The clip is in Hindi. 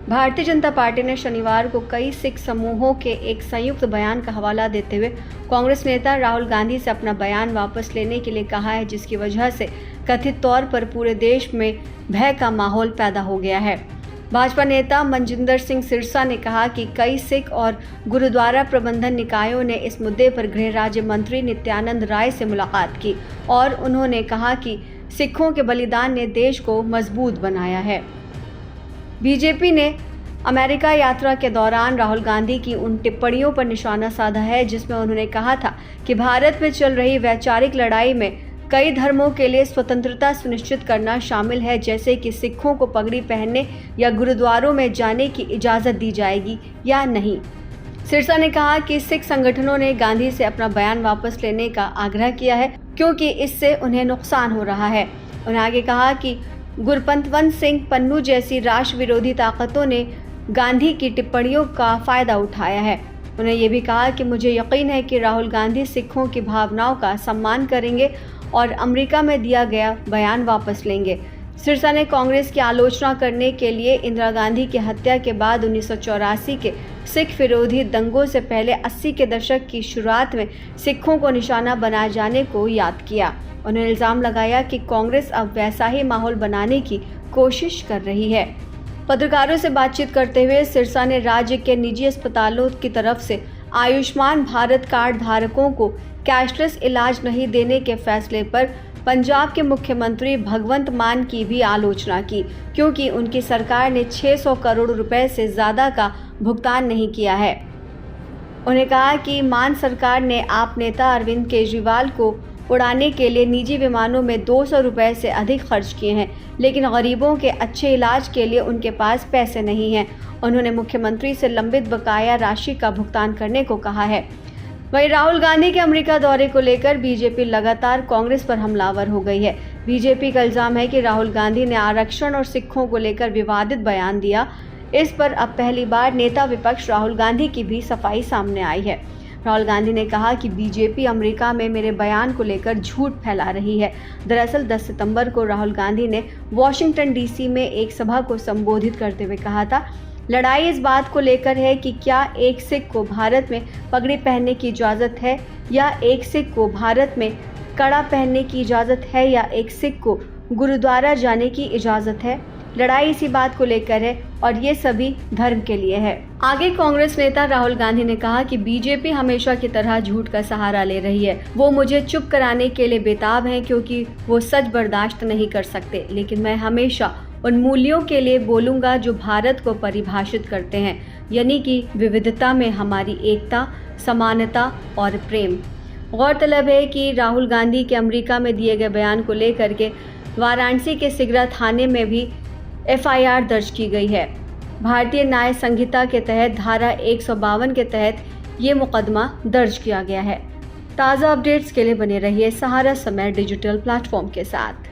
भारतीय जनता पार्टी ने शनिवार को कई सिख समूहों के एक संयुक्त बयान का हवाला देते हुए कांग्रेस नेता राहुल गांधी से अपना बयान वापस लेने के लिए कहा है, जिसकी वजह से कथित तौर पर पूरे देश में भय का माहौल पैदा हो गया है। भाजपा नेता मनजिंदर सिंह सिरसा ने कहा कि कई सिख और गुरुद्वारा प्रबंधन निकायों ने इस मुद्दे पर गृह राज्य मंत्री नित्यानंद राय से मुलाकात की और उन्होंने कहा कि सिखों के बलिदान ने देश को मजबूत बनाया है। बीजेपी ने अमेरिका यात्रा के दौरान राहुल गांधी की उन टिप्पणियों पर निशाना साधा है जिसमें उन्होंने कहा था कि भारत में चल रही वैचारिक लड़ाई में कई धर्मों के लिए स्वतंत्रता सुनिश्चित करना शामिल है, जैसे कि सिखों को पगड़ी पहनने या गुरुद्वारों में जाने की इजाज़त दी जाएगी या नहीं। सिरसा ने कहा कि सिख संगठनों ने गांधी से अपना बयान वापस लेने का आग्रह किया है क्योंकि इससे उन्हें नुकसान हो रहा है। उन्होंने आगे कहा कि गुरपंतवंत सिंह पन्नू जैसी राष्ट्र विरोधी ताकतों ने गांधी की टिप्पणियों का फायदा उठाया है। उन्होंने ये भी कहा कि मुझे यकीन है कि राहुल गांधी सिखों की भावनाओं का सम्मान करेंगे और अमेरिका में दिया गया बयान वापस लेंगे। सिरसा ने कांग्रेस की आलोचना करने के लिए इंदिरा गांधी की हत्या के बाद 1984 के सिख विरोधी दंगों से पहले 80 के दशक की शुरुआत में सिखों को निशाना बनाए जाने को याद किया। उन्होंने इल्ज़ाम लगाया कि कांग्रेस अब वैसा ही माहौल बनाने की कोशिश कर रही है। पत्रकारों से बातचीत करते हुए सिरसा ने राज्य के निजी अस्पतालों की तरफ से आयुष्मान भारत कार्ड धारकों को कैशलेस इलाज नहीं देने के फैसले पर पंजाब के मुख्यमंत्री भगवंत मान की भी आलोचना की, क्योंकि उनकी सरकार ने 600 करोड़ रुपए से ज़्यादा का भुगतान नहीं किया है। उन्होंने कहा कि मान सरकार ने आप नेता अरविंद केजरीवाल को उड़ाने के लिए निजी विमानों में 200 रुपए से अधिक खर्च किए हैं, लेकिन गरीबों के अच्छे इलाज के लिए उनके पास पैसे नहीं हैं। उन्होंने मुख्यमंत्री से लंबित बकाया राशि का भुगतान करने को कहा है। वहीं राहुल गांधी के अमेरिका दौरे को लेकर बीजेपी लगातार कांग्रेस पर हमलावर हो गई है। बीजेपी का इल्ज़ाम है कि राहुल गांधी ने आरक्षण और सिखों को लेकर विवादित बयान दिया। इस पर अब पहली बार नेता विपक्ष राहुल गांधी की भी सफाई सामने आई है। राहुल गांधी ने कहा कि बीजेपी अमेरिका में मेरे बयान को लेकर झूठ फैला रही है। दरअसल 10 सितंबर को राहुल गांधी ने वॉशिंगटन डीसी में एक सभा को संबोधित करते हुए कहा था, लड़ाई इस बात को लेकर है कि क्या एक सिख को भारत में पगड़ी पहनने की इजाज़त है या एक सिख को भारत में कड़ा पहनने की इजाज़त है या एक सिख को गुरुद्वारा जाने की इजाज़त है। लड़ाई इसी बात को लेकर है और ये सभी धर्म के लिए है। आगे कांग्रेस नेता राहुल गांधी ने कहा कि बीजेपी हमेशा की तरह झूठ का सहारा ले रही है। वो मुझे चुप कराने के लिए बेताब हैं क्योंकि वो सच बर्दाश्त नहीं कर सकते, लेकिन मैं हमेशा उन मूल्यों के लिए बोलूँगा जो भारत को परिभाषित करते हैं, यानी कि विविधता में हमारी एकता, समानता और प्रेम। गौरतलब है कि राहुल गांधी के अमेरिका में दिए गए बयान को लेकर के वाराणसी के सिगरा थाने में भी FIR दर्ज की गई है। भारतीय न्याय संहिता के तहत धारा 152 के तहत ये मुकदमा दर्ज किया गया है। ताज़ा अपडेट्स के लिए बने रहिए सहारा समय डिजिटल प्लेटफॉर्म के साथ।